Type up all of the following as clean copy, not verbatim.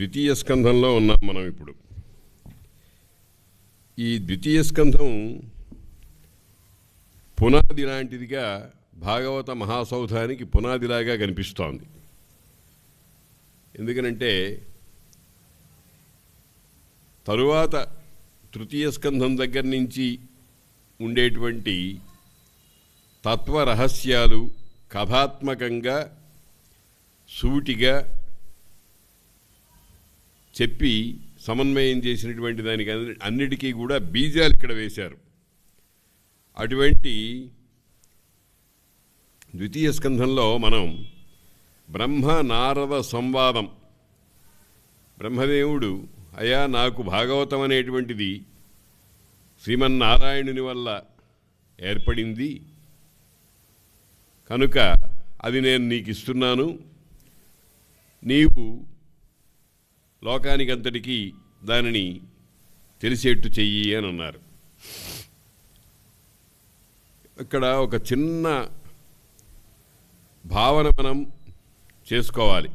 ద్వితీయ స్కంధంలో ఉన్నాం మనం ఇప్పుడు. ఈ ద్వితీయ స్కంధం పునాది లాంటిదిగా భాగవత మహాసౌధానికి పునాదిలాగా కనిపిస్తోంది. ఎందుకనంటే తరువాత తృతీయ స్కంధం దగ్గర నుంచి ఉండేటువంటి తత్వరహస్యాలు కథాత్మకంగా సూటిగా చెప్పి సమన్వయం చేసినటువంటి దానికి అన్నిటికీ కూడా బీజాలు ఇక్కడ వేశారు. అటువంటి ద్వితీయ స్కంధంలో మనం బ్రహ్మ నారద సంవాదం, బ్రహ్మదేవుడు అయా నాకు భాగవతం అనేటువంటిది శ్రీమన్నారాయణుని వల్ల ఏర్పడింది కనుక అది నేను నీకు ఇస్తున్నాను, నీవు లోకానికంతటికీ దానిని తెలిసేట్టు చెయ్యి అని అన్నారు. ఇక్కడ ఒక చిన్న భావన మనం చేసుకోవాలి.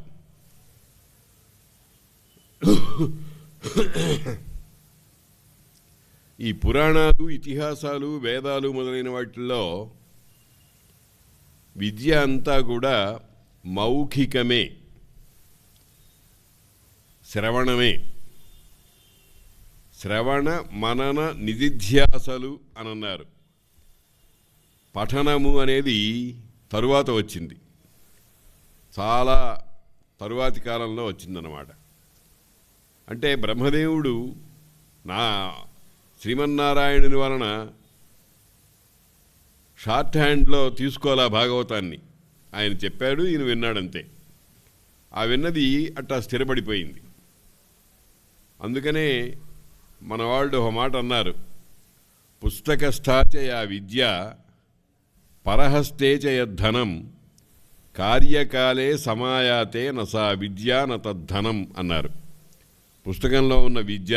ఈ పురాణాలు, ఇతిహాసాలు, వేదాలు మొదలైన వాటిల్లో విద్య అంతా కూడా మౌఖికమే, శ్రవణమే. శ్రవణ మనన నిధిధ్యాసలు అని అన్నారు. పఠనము అనేది తరువాత వచ్చింది, చాలా తరువాతి కాలంలో వచ్చిందన్నమాట. అంటే బ్రహ్మదేవుడు శ్రీమన్నారాయణుని వలన షార్ట్ హ్యాండ్లో తీసుకోవాలా భాగవతాన్ని. ఆయన చెప్పాడు, ఈయన విన్నాడంతే. ఆ విన్నది అట్టా స్థిరపడిపోయింది. అందుకనే మన వాళ్ళు ఒక మాట అన్నారు, పుస్తకస్థాచయ విద్య పరహస్తేచ యద్ధనం కార్యకాలే సమాయాతే నసా విద్యా న తద్ధనం అన్నారు. పుస్తకంలో ఉన్న విద్య,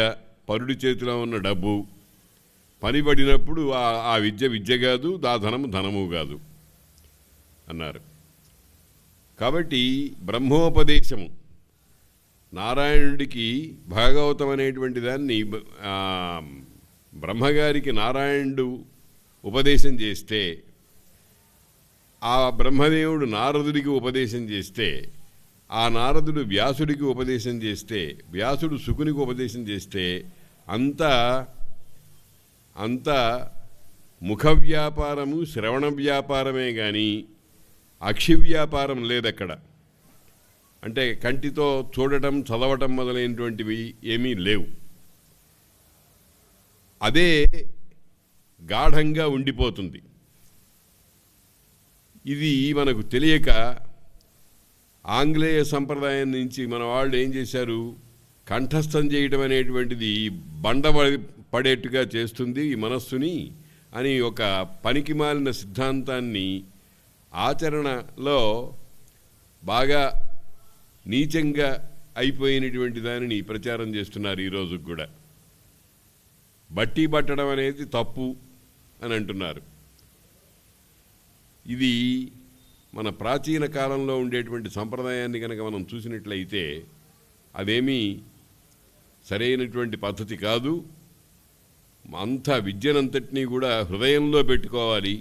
పరుడి చేతిలో ఉన్న డబ్బు, పనిపడినప్పుడు ఆ విద్య విద్య కాదు, ఆ ధనము ధనము కాదు అన్నారు. కాబట్టి బ్రహ్మోపదేశము, నారాయణుడికి భాగవతం అనేటువంటి దాన్ని బ్రహ్మగారికి నారాయణుడు ఉపదేశం చేస్తే, ఆ బ్రహ్మదేవుడు నారదుడికి ఉపదేశం చేస్తే, ఆ నారదుడు వ్యాసుడికి ఉపదేశం చేస్తే, వ్యాసుడు శుకునికి ఉపదేశం చేస్తే అంతా ముఖ వ్యాపారము, శ్రవణ వ్యాపారమే కానీ అక్షి వ్యాపారం లేదక్కడ. అంటే కంటితో చూడటం, చదవటం మొదలైనటువంటివి ఏమీ లేవు. అదే గాఢంగా ఉండిపోతుంది. ఇది మనకు తెలియక ఆంగ్లేయ సంప్రదాయం నుంచి మన వాళ్ళు ఏం చేశారు, కంఠస్థం చేయడం అనేటువంటిది బండ పడేట్టుగా చేస్తుంది ఈ మనస్సుని అని ఒక పనికిమాలిన సిద్ధాంతాన్ని ఆచరణలో బాగా నీచంగా అయిపోయినటువంటి దానిని ప్రచారం చేస్తున్నారు ఈ రోజుకు కూడా. బట్టి పట్టడం అనేది తప్పు అని అంటున్నారు. ఇది మన ప్రాచీన కాలంలో ఉండేటువంటి సంప్రదాయాన్ని కనుక మనం చూసినట్లయితే అదేమీ సరైనటువంటి పద్ధతి కాదు. అంతా విద్యనంతటినీ కూడా హృదయంలో పెట్టుకోవాలి.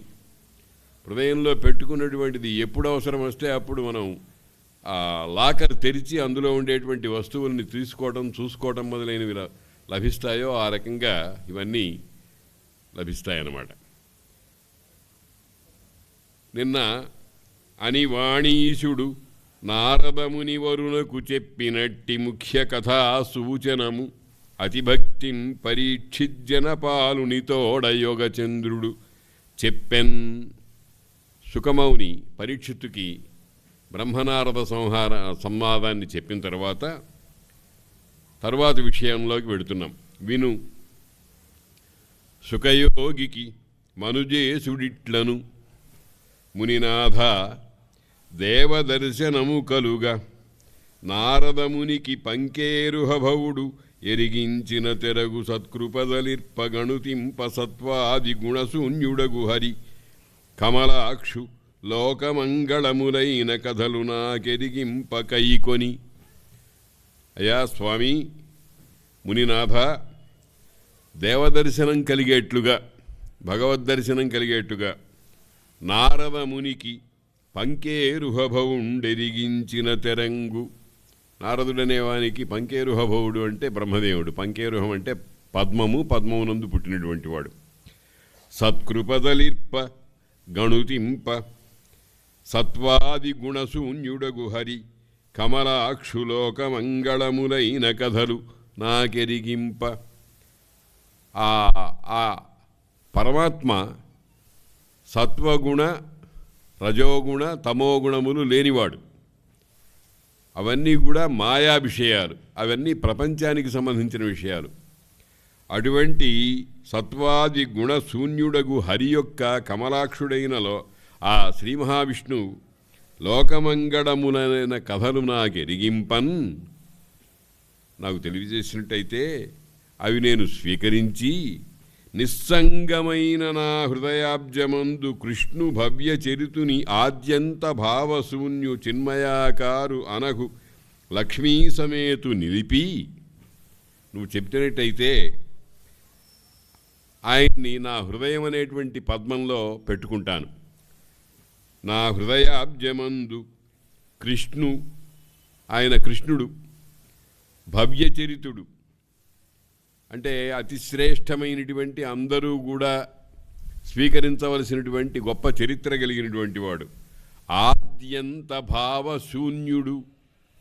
హృదయంలో పెట్టుకున్నటువంటిది ఎప్పుడు అవసరం వస్తే అప్పుడు మనం లాకర్ తెరిచి అందులో ఉండేటువంటి వస్తువుల్ని తీసుకోవడం, చూసుకోవడం మొదలైనవి లభిస్తాయో ఆ రకంగా ఇవన్నీ లభిస్తాయన్నమాట. నిన్న అనివాణీశుడు నారదముని వరుణకు చెప్పినట్టి ముఖ్య కథా సూచనము అతిభక్తిం పరీక్షిజ్జనపాలునితోడ యోగచంద్రుడు చెప్పెన్. సుఖమౌని పరీక్షిత్తుకి బ్రహ్మనారద సంవాదాన్ని చెప్పిన తర్వాత విషయంలోకి వెడుతున్నాం. విను. సుఖయోగికి మనుజేసుడిట్లను మునినాథ దేవదర్శనము కలుగా నారదమునికి పంకేరుహభవుడు ఎరిగించిన తెరగు సత్కృపదలిర్పగణుతింప సత్వాది గుణశూన్యుడగు హరి కమలాక్షు లోకమంగళములైన కథలు నాకెరిగింప కైకొని. అయ్యా స్వామి మునినాథ, దేవదర్శనం కలిగేట్లుగా, భగవద్దర్శనం కలిగేట్టుగా నారద మునికి పంకేరుహభవుండెరిగించిన తెరంగు. నారదుడనేవానికి పంకేరుహభవుడు అంటే బ్రహ్మదేవుడు, పంకేరుహం అంటే పద్మము, పద్మమునందు పుట్టినటువంటి వాడు. సత్కృపదలిర్ప గణుతింప సత్వాది గుణశూన్యుడగు హరి కమలాక్షులోకమంగళములైన కథలు నాకెరిగింప. ఆ పరమాత్మ సత్వగుణ, రజోగుణ, తమోగుణములు లేనివాడు. అవన్నీ కూడా మాయా విషయాలు, అవన్నీ ప్రపంచానికి సంబంధించిన విషయాలు. అటువంటి సత్వాది గుణ శూన్యుడగు హరి యొక్క కమలాక్షుడైనలో ఆ శ్రీ మహావిష్ణువు లోకమంగళములైన కథలు నాకెరిగింపన్, నాకు తెలియజేసినట్టయితే అవి నేను స్వీకరించి నిస్సంగమైన నా హృదయాబ్జమందు కృష్ణు భవ్య చరితుని ఆద్యంత భావశూన్యు చిన్మయాకారు అనగు లక్ష్మీ సమేతు నిలిపి నువ్వు చెప్పినట్టయితే ఆయన్ని నా హృదయం అనేటువంటి పద్మంలో పెట్టుకుంటాను. నా హృదయాబ్జమందు కృష్ణు, ఆయన కృష్ణుడు, భవ్యచరితుడు అంటే అతి శ్రేష్టమైనటువంటి, అందరూ కూడా స్వీకరించవలసినటువంటి గొప్ప చరిత్ర కలిగినటువంటి వాడు. ఆద్యంత భావశూన్యుడు,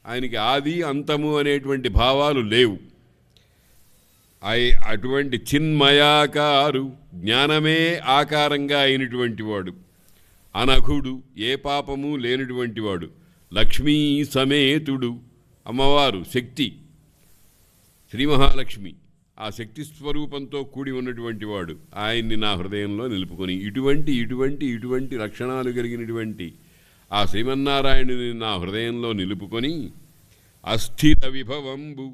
ఆయనకి ఆది అంతము అనేటువంటి భావాలు లేవు. అటువంటి చిన్మయాకారు, జ్ఞానమే ఆకారంగా అయినటువంటి వాడు. అనఘుడు, ఏ పాపము లేనటువంటి వాడు. లక్ష్మీ సమేతుడు, అమ్మవారు శక్తి, శ్రీ మహాలక్ష్మి, ఆ శక్తి స్వరూపంతో కూడి ఉన్నటువంటి వాడు. ఆయన్ని నా హృదయంలో నిలుపుకొని ఇటువంటి లక్షణాలు కలిగినటువంటి ఆ శ్రీమన్నారాయణుని నా హృదయంలో నిలుపుకొని అస్థిర విభవంబు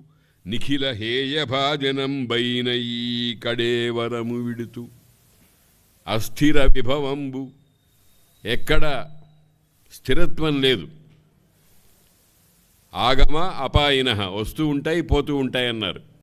నిఖిల హేయభాజనం బైన ఈ కడేవరము విడుతూ. అస్థిర విభవంబు, ఎక్కడ స్థిరత్వం లేదు. ఆగమ అపాయిన, వస్తూ ఉంటాయి పోతూ ఉంటాయన్నారు.